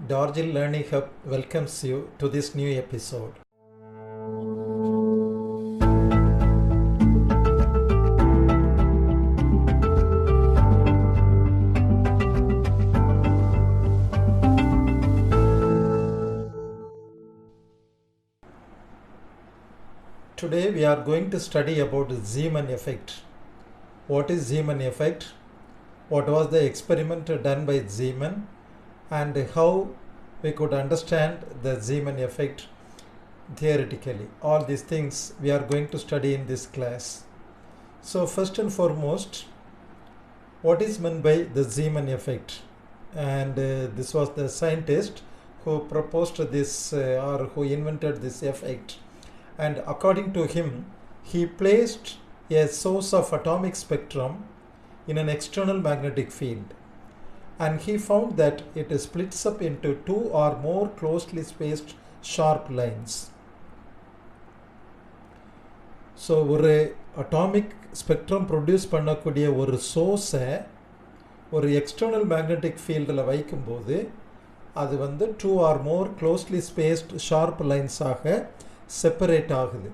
Darjil Learning Hub welcomes you to this new episode. Today we are going to study about the Zeeman effect. What is Zeeman effect? What was the experiment done by Zeeman? And how we could understand the Zeeman effect theoretically. All these things we are going to study in this class. So first and foremost, what is meant by the Zeeman effect? And this was the scientist who proposed this or who invented this effect. And according to him, he placed a source of atomic spectrum in an external magnetic field. And he found that it splits up into two or more closely spaced sharp lines. So, ஒரு atomic spectrum produce பண்ணக்கூடிய ஒரு source-ஐ ஒரு external magnetic field-ல வைக்கும்போது அது வந்து two or more closely spaced sharp lines-ஆக separate ஆகுது.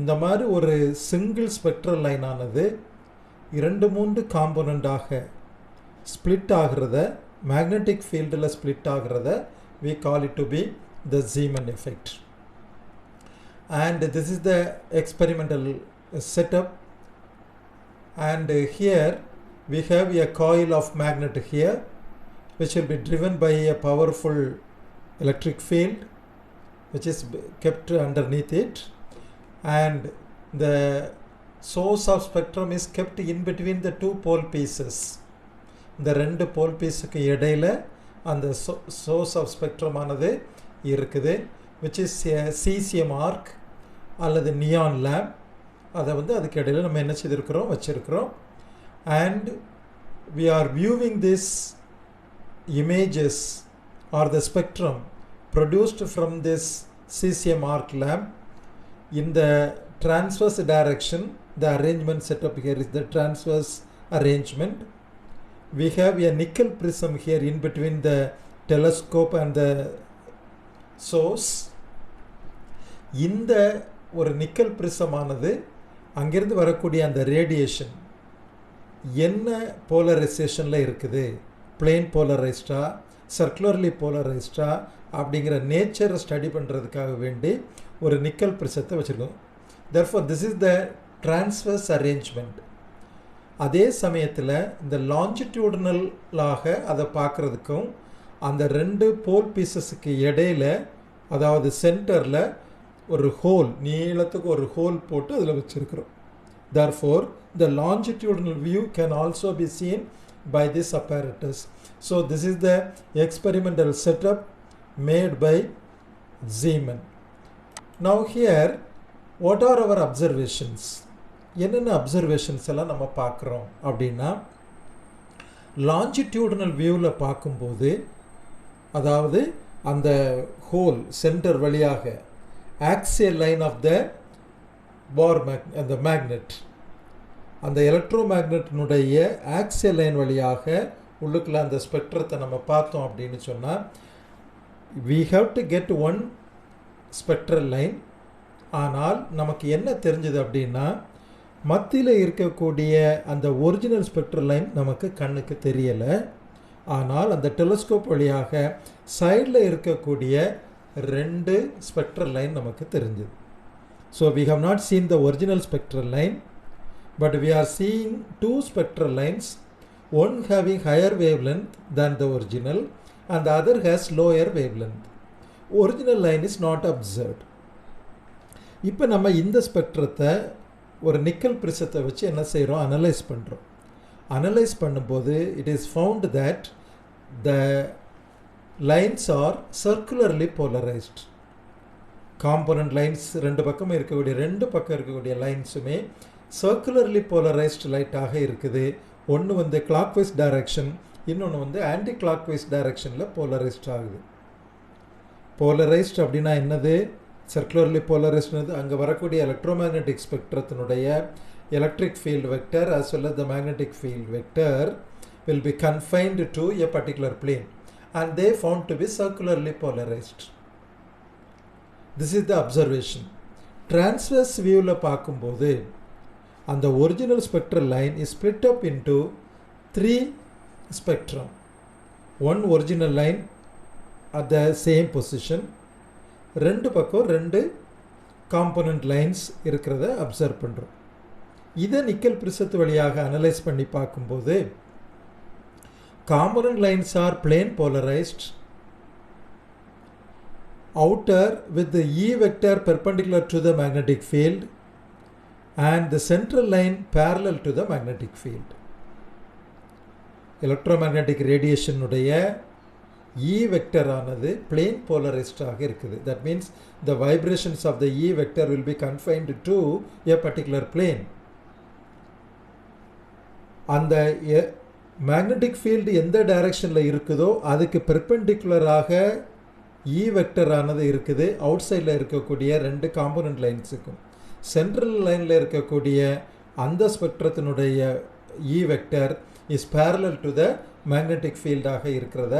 இந்த மாதிரி ஒரு சிங்கிள் ஸ்பெக்ட்ரல் லைன் ஆனது 2-3 காம்போனண்டாக ஸ்ப்ளிட் ஆகிறத, மேக்னெட்டிக் ஃபீல்டில் ஸ்ப்ளிட் ஆகிறத we call it to be the Zeeman effect. And this is the experimental setup. And here we have a coil of magnet here which will be driven by a powerful electric field which is kept underneath it, and the source of spectrum is kept in between the two pole pieces. இந்த ரெண்டு போல் பீஸுக்கு இடையில் அந்த source of spectrum ஆனது இருக்குது, which is cesium arc அல்லது neon lamp. அதை வந்து அதுக்கு இடையில் நம்ம என்ன செய்திருக்கிறோம், வச்சிருக்கிறோம். And we are viewing this images or the spectrum produced from this cesium arc lamp in the transverse direction. The arrangement set up here is the transverse arrangement. We have a nickel prism here in between the telescope and the source. இந்த ஒரு nickel prism ஆனது அங்கிருந்து வரக்கூடிய அந்த radiation என்ன போலரைசேஷனில் இருக்குது, plane போலரைஸ்டா, சர்க்குலர்லி போலரைஸ்டா அப்படிங்கிற நேச்சரை ஸ்டடி பண்ணுறதுக்காக வேண்டி ஒரு நிக்கல் பிரிசத்தை வச்சுருக்கோம். therefore this is the transverse arrangement. அதே சமயத்தில் இந்த லாஞ்சிடியூடனலாக அதை பார்க்குறதுக்கும் அந்த ரெண்டு போல் பீசஸுக்கு இடையில், அதாவது சென்டரில் ஒரு ஹோல், நீளத்துக்கு ஒரு ஹோல் போட்டு அதில் வச்சுருக்கிறோம். therefore the longitudinal view can also be seen by this apparatus. So this is the experimental setup made by Zeeman. Now here, what are our observations? என்னென்ன அப்சர்வேஷன்ஸ் எல்லாம் நம்ம பார்க்குறோம் அப்படின்னா, லாஞ்சிடியூடனல் வியூவில் பார்க்கும்போது, அதாவது அந்த ஹோல் சென்டர் வழியாக ஆக்சியல் லைன் ஆஃப் த அந்த மேக்னெட், அந்த எலக்ட்ரோ மேக்னெட்டினுடைய ஆக்சியல் லைன் வழியாக உள்ளுக்குள்ள அந்த ஸ்பெக்ட்ரத்தை நம்ம பார்த்தோம் அப்படின்னு சொன்னால், we have to get one spectral line. ஆனால் நமக்கு என்ன தெரிஞ்சது அப்படின்னா, மத்தியில் இருக்கக்கூடிய அந்த ஒரிஜினல் ஸ்பெக்ட்ரல் லைன் நமக்கு கண்ணுக்கு தெரியலை. ஆனால் அந்த டெலஸ்கோப் வழியாக சைடில் இருக்கக்கூடிய ரெண்டு ஸ்பெக்ட்ரல் லைன் நமக்கு தெரிஞ்சது. So we have not seen the original spectral line, but we are seeing two spectral lines, one having higher wavelength than the original and the other has lower wavelength. Original line is not observed. இப்போ நம்ம இந்த ஸ்பெக்ட்ரத்தை ஒரு nickel பிரிசத்தை வச்சு என்ன செய்கிறோம், analyse பண்ணுறோம். Analyse பண்ணும்போது it is found that the lines are circularly polarized. Component lines ரெண்டு பக்கம் இருக்கக்கூடிய லைன்ஸுமே சர்க்குலர்லி போலரைஸ்ட் லைட்டாக இருக்குது. ஒன்று வந்து கிளாக்வைஸ் டைரக்ஷன், இன்னொன்று வந்து ஆன்டி கிளாக்வைஸ் டைரக்ஷனில் போலரைஸ்ட் ஆகுது. போலரைஸ்ட் அப்படின்னா என்னது, சர்க்குலர்லி போலரைஸ்ட்னது அங்கே வரக்கூடிய electromagnetic ஸ்பெக்ட்ரத்தினுடைய electric field vector as well as the magnetic field vector will be confined to a particular plane. and they found to be circularly polarized. This is the observation. Transverse viewல பார்க்கும்போது அந்த original spectral line is split up into 3 spectrum. One original line at the same position, ரெண்டு பக்கம் ரெண்டு component lines இருக்கிறத observe பண்ணுறோம். இதை nickel பிரிசத்து வழியாக analyse பண்ணி பார்க்கும்போது component lines are plane polarised, outer with the E vector perpendicular to the magnetic field and the central line parallel to the magnetic field. Electromagnetic radiation உடைய E vector ஆனது plane polarized ஆக இருக்குது. That means the vibrations of the E vector will be confined to a particular plane. அந்த magnetic field எந்த டைரக்ஷனில் இருக்குதோ அதுக்கு பெர்பெண்டிகுலராக E vector ஆனது இருக்குது அவுட் சைடில் இருக்கக்கூடிய ரெண்டு காம்போனன்ட் லைன்ஸுக்கும். சென்ட்ரல் லைனில் இருக்கக்கூடிய அந்த ஸ்பெக்ட்ரத்தினுடைய E vector is parallel to the magnetic field ஆக இருக்கிறத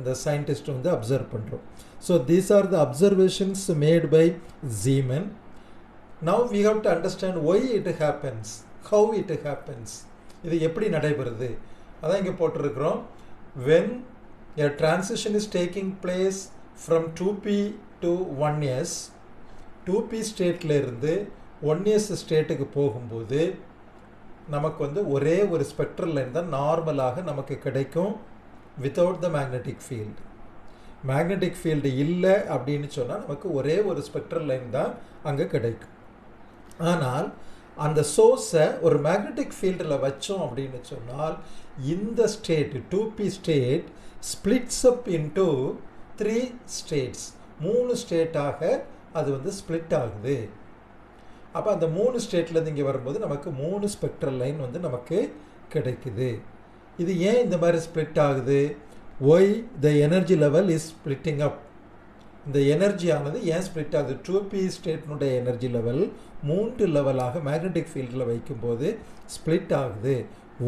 the scientist வந்து அப்சர்வ் பண்ணுறோம். So these are the observations made by Zeeman. Now we have to understand why it happens, how it happens. இது எப்படி நடைபெறுது அதான் இங்கே போட்டிருக்கிறோம். When a transition is taking place from 2p to 1s, 2p ஸ்டேட்டில் இருந்து 1s ஸ்டேட்டுக்கு போகும்போது நமக்கு வந்து ஒரே ஒரு ஸ்பெக்ட்ரல் லைன் தான் நார்மலாக நமக்கு கிடைக்கும் without the magnetic field. Magnetic field இல்லை அப்படின்னு சொன்னால் நமக்கு ஒரே ஒரு ஸ்பெக்ட்ரல் லைன் தான் அங்கே கிடைக்கும். ஆனால் அந்த சோர்ஸை ஒரு மேக்னெட்டிக் ஃபீல்டில் வச்சோம் அப்படின்னு சொன்னால் இந்த ஸ்டேட் 2p ஸ்டேட் ஸ்பிளிட்ஸ் அப் இன்டு 3 ஸ்டேட்ஸ், 3 ஸ்டேட்டாக அது வந்து ஸ்பிளிட் ஆகுது. அப்போ அந்த 3 ஸ்டேட்லேருந்து இங்கே வரும்போது நமக்கு 3 ஸ்பெக்ட்ரல் லைன் வந்து நமக்கு கிடைக்குது. இது ஏன் இந்த மாதிரி ஸ்ப்ளிட் ஆகுது? Why the energy level is splitting up. இந்த எனர்ஜி ஆனது ஏன் ஸ்ப்ளிட் ஆகுது? 2p ஸ்டேட்னுடைய எனர்ஜி லெவல் 3 லெவலாக மேக்னெட்டிக் ஃபீல்டில் வைக்கும்போது ஸ்ப்ளிட் ஆகுது.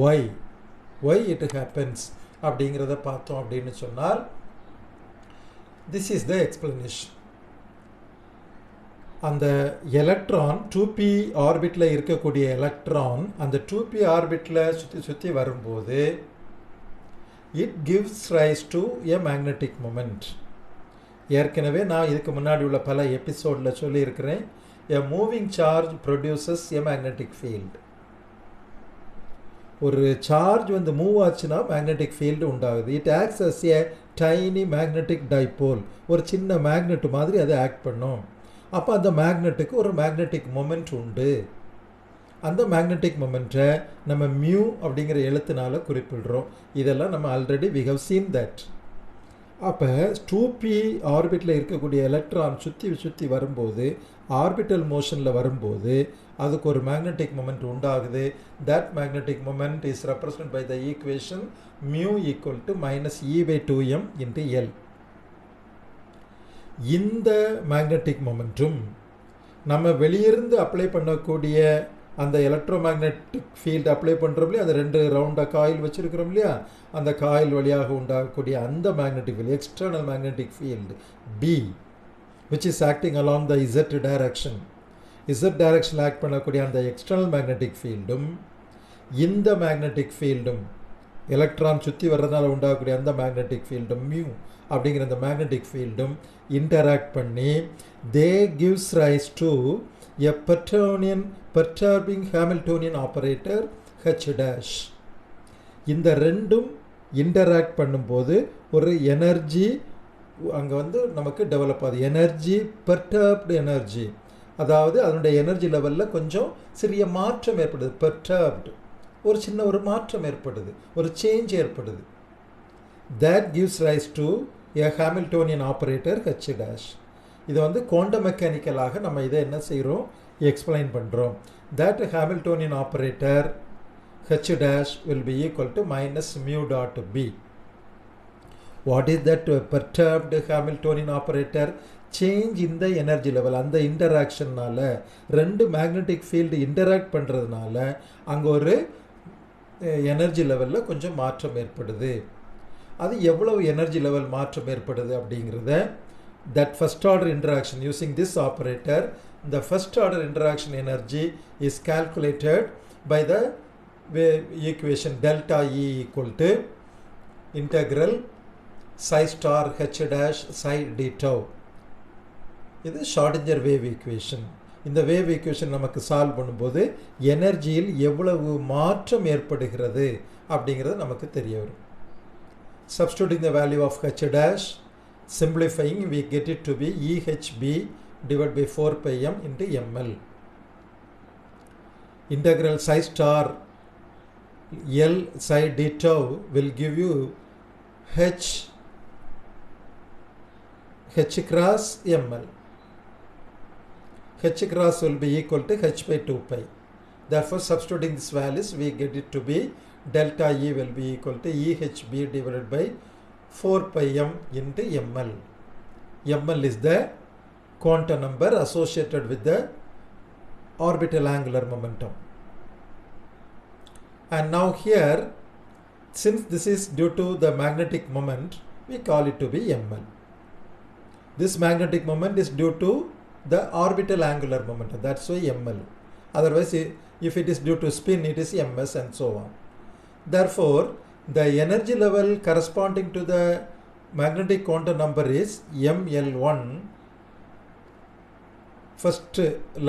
ஒய் இட் ஹேப்பன்ஸ் அப்படிங்கிறத பார்த்தோம் அப்படின்னு சொன்னால் திஸ் இஸ் த எக்ஸ்பிளனேஷன். அந்த எலக்ட்ரான் 2p ஆர்பிட்டில் இருக்கக்கூடிய எலக்ட்ரான் அந்த 2p ஆர்பிட்டில் சுற்றி வரும்போது it gives rise to a magnetic moment. ஏற்கனவே நான் இதுக்கு முன்னாடி உள்ள பல எபிசோடில் சொல்லியிருக்கிறேன். A moving charge produces a magnetic field. ஒரு சார்ஜ் வந்து மூவ் ஆச்சுன்னா மேக்னெட்டிக் ஃபீல்டு உண்டாகுது. It acts as a tiny magnetic dipole. ஒரு சின்ன மேக்னெட் மாதிரி அது ஆக்ட் பண்ணும். அப்போ அந்த மேக்னெட்டுக்கு ஒரு மேக்னெட்டிக் மொமெண்ட் உண்டு. அந்த மேக்னெட்டிக் மொமெண்ட்டை நம்ம மியூ அப்படிங்கிற எழுத்துனால குறிப்பிடுறோம். இதெல்லாம் நம்ம already we have seen that. அப்போ 2p ஆர்பிட்டில் இருக்கக்கூடிய எலக்ட்ரான் சுற்றி வரும்போது ஆர்பிட்டல் மோஷனில் வரும்போது அதுக்கு ஒரு மேக்னெட்டிக் மொமெண்ட் உண்டாகுது. That magnetic moment is represent by the equation mu equal to -E/2m × L. இந்த மேக்னெட்டிக் மொமெண்ட்டும் நம்ம வெளியிருந்து அப்ளை பண்ணக்கூடிய அந்த எலக்ட்ரோ மேக்னெட்டிக் ஃபீல்டு அப்ளை பண்ணுறோம் இல்லையா, அந்த 2 ரவுண்டாக காயில் வச்சுருக்கிறோம் இல்லையா, அந்த காயில் வழியாக உண்டாகக்கூடிய அந்த magnetic field external magnetic field B which is acting along the Z direction. Z டைரக்ஷனில் ஆக்ட் பண்ணக்கூடிய அந்த எக்ஸ்டர்னல் மேக்னெட்டிக் ஃபீல்டும் இந்த மேக்னெட்டிக் ஃபீல்டும் எலக்ட்ரான் சுற்றி வர்றதுனால உண்டாகக்கூடிய அந்த மேக்னெட்டிக் ஃபீல்டும் மியூ அப்படிங்கிற அந்த மேக்னெட்டிக் ஃபீல்டும் இன்டராக்ட் பண்ணி they gives rise to a perturbing Hamiltonian operator H'. இந்த ரெண்டும் இன்டராக்ட் பண்ணும்போது ஒரு எனர்ஜி அங்கே வந்து நமக்கு டெவலப் ஆகுது. எனர்ஜி பெர்டர்ப்டு எனர்ஜி, அதாவது அதனுடைய எனர்ஜி லெவலில் கொஞ்சம் சிறிய மாற்றம் ஏற்படுது. பெர்டர்ப்டு ஒரு சின்ன ஒரு மாற்றம் ஏற்படுது, ஒரு சேஞ்ச் ஏற்படுது. That gives rise to a Hamiltonian operator H'. இதை வந்து குவாண்டம் மெக்கானிக்கலாக நம்ம இதை என்ன செய்கிறோம், எக்ஸ்பிளைன் பண்ணுறோம். That Hamiltonian operator H' will be equal to -μ.B. What is that perturbed Hamiltonian operator? Change in the energy level. அந்த இன்டராக்ஷன்னால ரெண்டு மேக்னெட்டிக் ஃபீல்டு இன்டராக்ட் பண்ணுறதுனால அங்கே ஒரு எனர்ஜி லெவலில் கொஞ்சம் மாற்றம் ஏற்படுது. அது எவ்வளவு எனர்ஜி லெவல் மாற்றம் ஏற்படுது அப்படிங்கிறத that first order interaction using this operator, the first order interaction energy is calculated by the equation delta E equal to integral psi star h dash psi d tau. இது ஷார்டிஞ்சர் wave equation. இந்த wave equation நமக்கு solve பண்ணும்போது எனர்ஜியில் எவ்வளவு மாற்றம் ஏற்படுகிறது அப்படிங்கிறது நமக்கு தெரிய வரும். Substituting the value of h dash, simplifying, we get it to be EHB divided by 4 pi m into ml. Integral psi star L psi d tau will give you h cross ml. H cross will be equal to h by 2 pi. Therefore, substituting these values, we get it to be delta E will be equal to EHB divided by 4 pi m into ml. ml is the quantum number associated with the orbital angular momentum. And now here, since this is due to the magnetic moment, we call it to be ml. This magnetic moment is due to the orbital angular momentum. That's why ml. Otherwise, if it is due to spin, it is ms and so on. Therefore, the energy level corresponding to the magnetic quantum number is ml1. First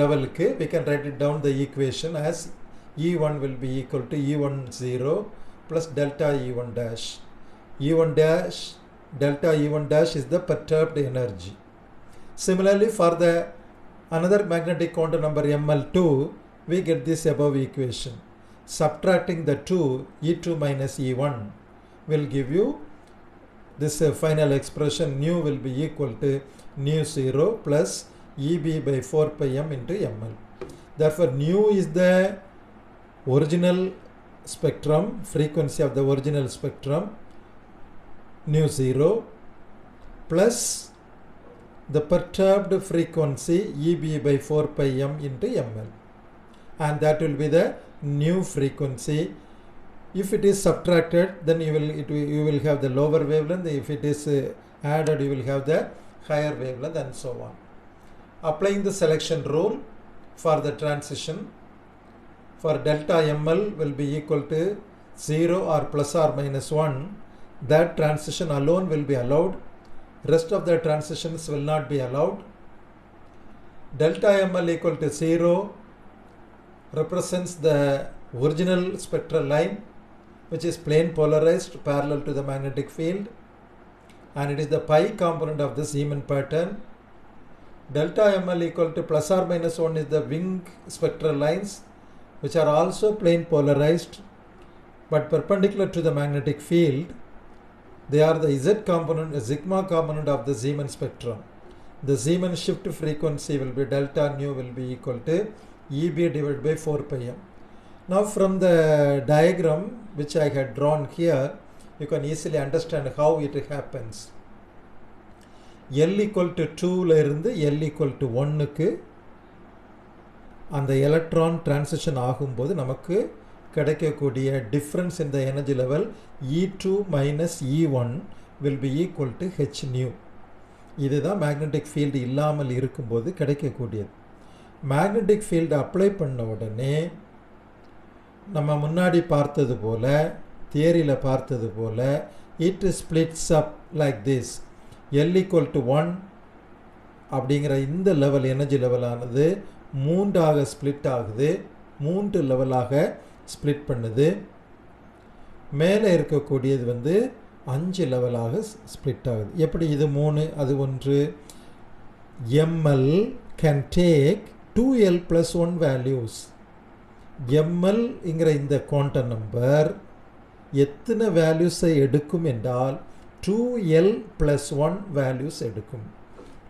level, we can write it down the equation as E1 will be equal to E10 plus delta E1 dash. E1 dash, delta E1 dash is the perturbed energy. Similarly, for the another magnetic quantum number ml2, we get this above equation. Subtracting the 2, E2 minus E1 will give you this final expression. Nu will be equal to nu 0 plus EB by 4 pi m into ml. Therefore, nu is the original spectrum, frequency of the original spectrum, nu 0 plus the perturbed frequency EB by 4 pi m into ml, and that will be the new frequency. If it is subtracted, then you will have the lower wavelength. If it is added, you will have the higher wavelength, and so on. Applying the selection rule for the transition, for delta ml will be equal to 0 or plus or minus 1, that transition alone will be allowed. Rest of the transitions will not be allowed. Delta ml equal to 0 represents the original spectral line, which is plane polarized parallel to the magnetic field, and it is the pi component of the Zeeman pattern. Delta ml equal to plus or minus 1 is the wing spectral lines, which are also plane polarized but perpendicular to the magnetic field. They are the Z component, sigma component of the Zeeman spectrum. The Zeeman shift frequency will be delta nu will be equal to EB divided by 4 pi m. Now from the diagram which I had drawn here, you can easily understand how it happens. L equal to 2 la irundhu L equal to 1 க்கு அந்த electron transition ஆகும்போது நமக்கு கிடைக்கக்கூடிய difference in the energy level E2 minus E1 will be equal to h nu. இதுதான் magnetic field இல்லாமல் இருக்கும்போது கிடைக்கக்கூடியது. Magnetic field apply பண்ண உடனே நம்ம முன்னாடி பார்த்தது போல, தியரியில் பார்த்தது போல, it splits up like this. L equal to 1 அப்படிங்கிற இந்த லெவல் எனர்ஜி லெவலானது 3ஆக ஸ்ப்ளிட் ஆகுது, 3 லெவலாக ஸ்ப்ளிட் பண்ணுது. மேலே இருக்கக்கூடியது 5 லெவலாக ஸ்ப்ளிட் ஆகுது. எப்படி இது 3 அது 1? ml can take 2l plus 1 values. ml இங்கிற இந்த குவாண்டம் நம்பர் எத்தனை வேல்யூஸை எடுக்கும் என்றால் 2l plus 1 வேல்யூஸ் எடுக்கும்.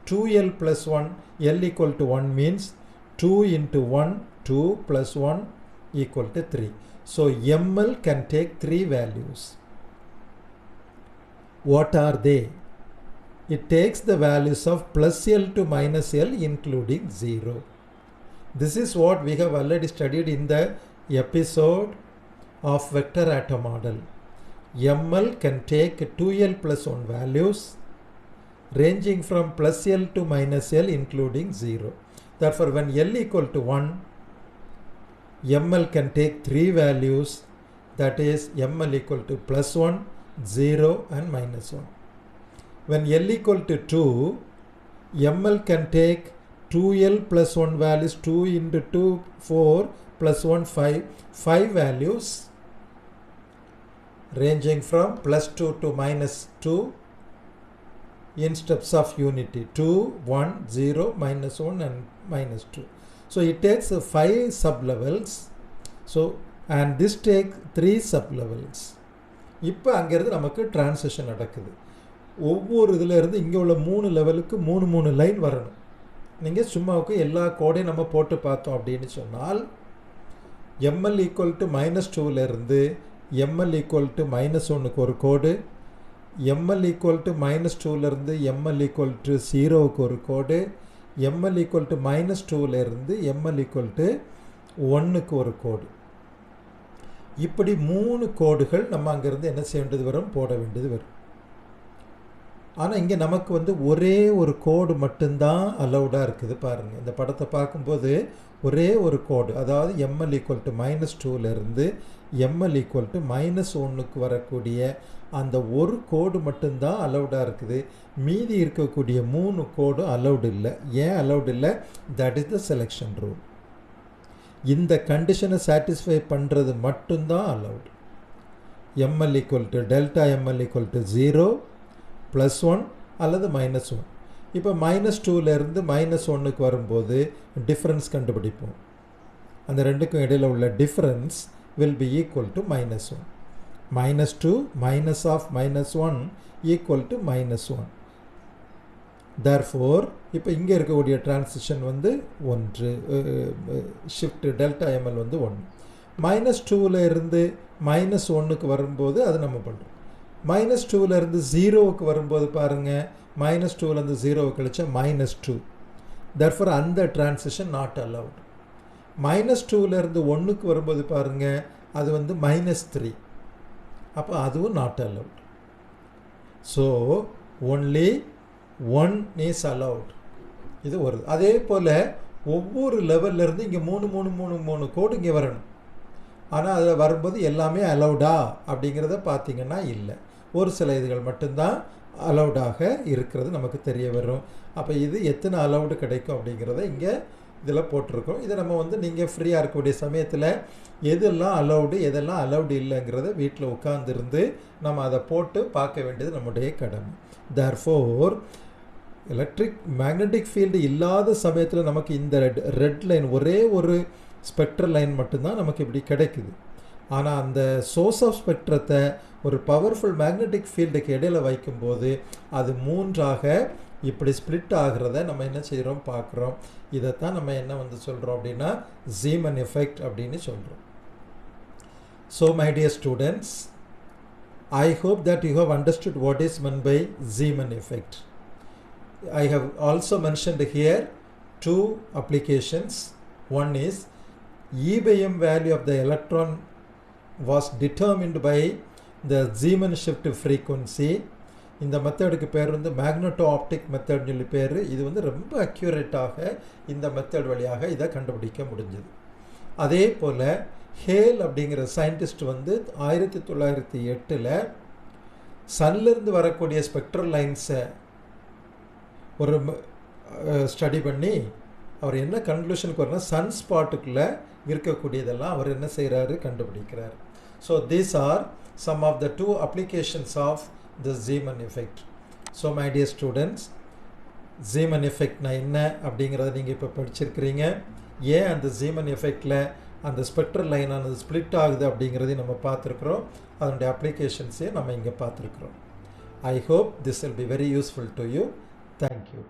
2l plus 1, l equal to 1 means 2 into 1, 2 plus 1 equal to 3. So ml can take 3 values. What are they? It takes the values of plus L to minus L including 0. This is what we have already studied in the episode of vector atom model. ML can take 2L plus 1 values ranging from plus L to minus L including 0. Therefore, when L equal to 1, ML can take 3 values, that is ML equal to plus 1, 0 and minus 1. When L equal to 2, ML can take 2L plus 1 values, 2 into 2, 4 plus 1, 5 values ranging from plus 2 to minus 2 in steps of unity, 2, 1, 0, minus 1 and minus 2. So it takes 5 sublevels. So and this takes 3 sublevels. இப்போ அங்கேருந்து நமக்கு transition நடக்குது. ஒவ்வொரு இதில் இருந்து இங்கே உள்ள 3 லெவலுக்கு 3 லைன் வரணும். நீங்கள் சும்மாவுக்கு எல்லா கோடையும் நம்ம போட்டு பார்த்தோம் அப்படின்னு சொன்னால் ML ஈக்குவல் டு மைனஸ் 2லேருந்து ML ஈக்குவல் டு மைனஸ் 1க்கு ஒரு கோடு, ML ஈக்குவல் டு மைனஸ் 2லேருந்து ML ஈக்குவல் டு 0க்கு ஒரு கோடு, ML ஈக்குவல் டு மைனஸ் 2லேருந்து ML ஈக்குவல் டு 1க்கு ஒரு கோடு. இப்படி 3 கோடுகள் நம்ம அங்கேருந்து என்ன செய்ய வேண்டியது வரும், போட வேண்டியது வரும். ஆனால் இங்கே நமக்கு வந்து ஒரே ஒரு கோடு மட்டும்தான் அலௌடாக இருக்குது. பாருங்கள், இந்த படத்தை பார்க்கும்போது ஒரே ஒரு கோடு, அதாவது ML ஈக்குவல் டு மைனஸ் 2லேருந்து ML ஈக்குவல் டு மைனஸ் 1க்கு வரக்கூடிய அந்த ஒரு கோடு மட்டும்தான் அலௌடாக இருக்குது. மீதி இருக்கக்கூடிய 3 கோடு அலௌடு இல்லை. ஏன் அலௌடு இல்லை? That is the selection rule. இந்த கண்டிஷனை சாட்டிஸ்ஃபை பண்ணுறது மட்டும்தான் allowed. ML equal to delta ML equal to 0 plus 1 அல்லது மைனஸ் 1. இப்போ மைனஸ் 2லேருந்து மைனஸ் 1க்கு வரும்போது டிஃப்ரென்ஸ் கண்டுபிடிப்போம். அந்த ரெண்டுக்கும் இடையில் உள்ள difference will be equal to minus 1. Minus 2 minus of minus 1 equal to minus 1. Therefore, இப்போ இங்கே இருக்கக்கூடிய டிரான்சிஷன் வந்து 1, ஷிஃப்ட் டெல்டா ML வந்து 1. மைனஸ் 2லேருந்து மைனஸ் 1க்கு வரும்போது அது நம்ம பண்ணுறோம். மைனஸ் 2லேருந்து 0க்கு வரும்போது பாருங்கள், மைனஸ் 2லேருந்து 0 கழிச்சா மைனஸ் 2. Therefore, அந்த டிரான்சிஷன் நாட் அலவுட். மைனஸ் 2லேருந்து 1க்கு வரும்போது பாருங்கள், அது வந்து மைனஸ் 3. அப்போ அதுவும் not allowed. So only 1 is allowed. இது வருது. அதே போல் ஒவ்வொரு லெவல்லேருந்து இங்கே 3 கோடு இங்கே வரணும். ஆனால் அதில் வரும்போது எல்லாமே அலவுடா அப்படிங்கிறத பார்த்திங்கன்னா இல்லை. ஒரு சில இதுகள் மட்டும்தான் அலவுடாக இருக்கிறது நமக்கு தெரிய வரும். அப்போ இது எத்தனை அலவுடு கிடைக்கும் அப்படிங்கிறத இங்கே இதில் போட்டிருக்கோம். இதை நம்ம வந்து நீங்கள் ஃப்ரீயாக இருக்கக்கூடிய சமயத்தில் எதெல்லாம் அலவுடு எதெல்லாம் அலவுடு இல்லைங்கிறத வீட்டில் உட்காந்துருந்து நம்ம அதை போட்டு பார்க்க வேண்டியது நம்முடைய கடமை. தேர்ஃபோர் எலக்ட்ரிக் மேக்னெட்டிக் ஃபீல்டு இல்லாத சமயத்தில் நமக்கு இந்த ரெட் லைன், ஒரே ஒரு ஸ்பெக்ட்ரல் லைன் மட்டும்தான் நமக்கு இப்படி கிடைக்குது. ஆனால் அந்த சோர்ஸ் ஆஃப் ஸ்பெக்ட்ரத்தை ஒரு பவர்ஃபுல் மேக்னெட்டிக் ஃபீல்டுக்கு இடையில் வைக்கும்போது அது 3ஆக இப்படி ஸ்ப்ளிட் ஆகிறத நம்ம என்ன செய்கிறோம் பார்க்குறோம். இதைத்தான் நம்ம என்ன வந்து சொல்கிறோம் அப்படின்னா ஜீமன் எஃபெக்ட் அப்படின்னு சொல்கிறோம். So my dear students, I hope that you have understood what is meant by Zeeman effect. I have also mentioned here 2 applications. One is E/m value of the electron was determined by the Zeeman shift frequency. இந்த மெத்தடுக்கு பேர் வந்து magneto optic மெத்தட்னு சொல்லி பேர். இது வந்து ரொம்ப அக்யூரேட்டாக இந்த மெத்தட் வழியாக இதை கண்டுபிடிக்க முடிஞ்சது. அதே போல் ஹேல் அப்படிங்கிற சயின்டிஸ்ட் வந்து 1908 சன்லேருந்து வரக்கூடிய ஸ்பெக்ட்ரல் லைன்ஸை ஒரு ஸ்டடி பண்ணி அவர் என்ன கன்க்ளூஷனுக்கு வரனா சன் ஸ்பாட்டுக்குள்ளே இருக்கக்கூடியதெல்லாம் அவர் என்ன செய்கிறாரு, கண்டுபிடிக்கிறார். So these are some of the 2 applications of the Zeeman effect. So my dear students, Zeeman effect என்ன அப்படிங்கிறத நீங்கள் இப்போ படிச்சிருக்கிறீங்க. ஏன் அந்த Zeeman effectல அந்த ஸ்பெக்ட்ரல் லைன் ஆனது ஸ்ப்ளிட் ஆகுது அப்படிங்கிறதையும் நம்ம பார்த்துருக்குறோம். அதனுடைய அப்ளிகேஷன்ஸையும் நம்ம இங்கே பார்த்துருக்குறோம். I hope this will be very useful to you. Thank you.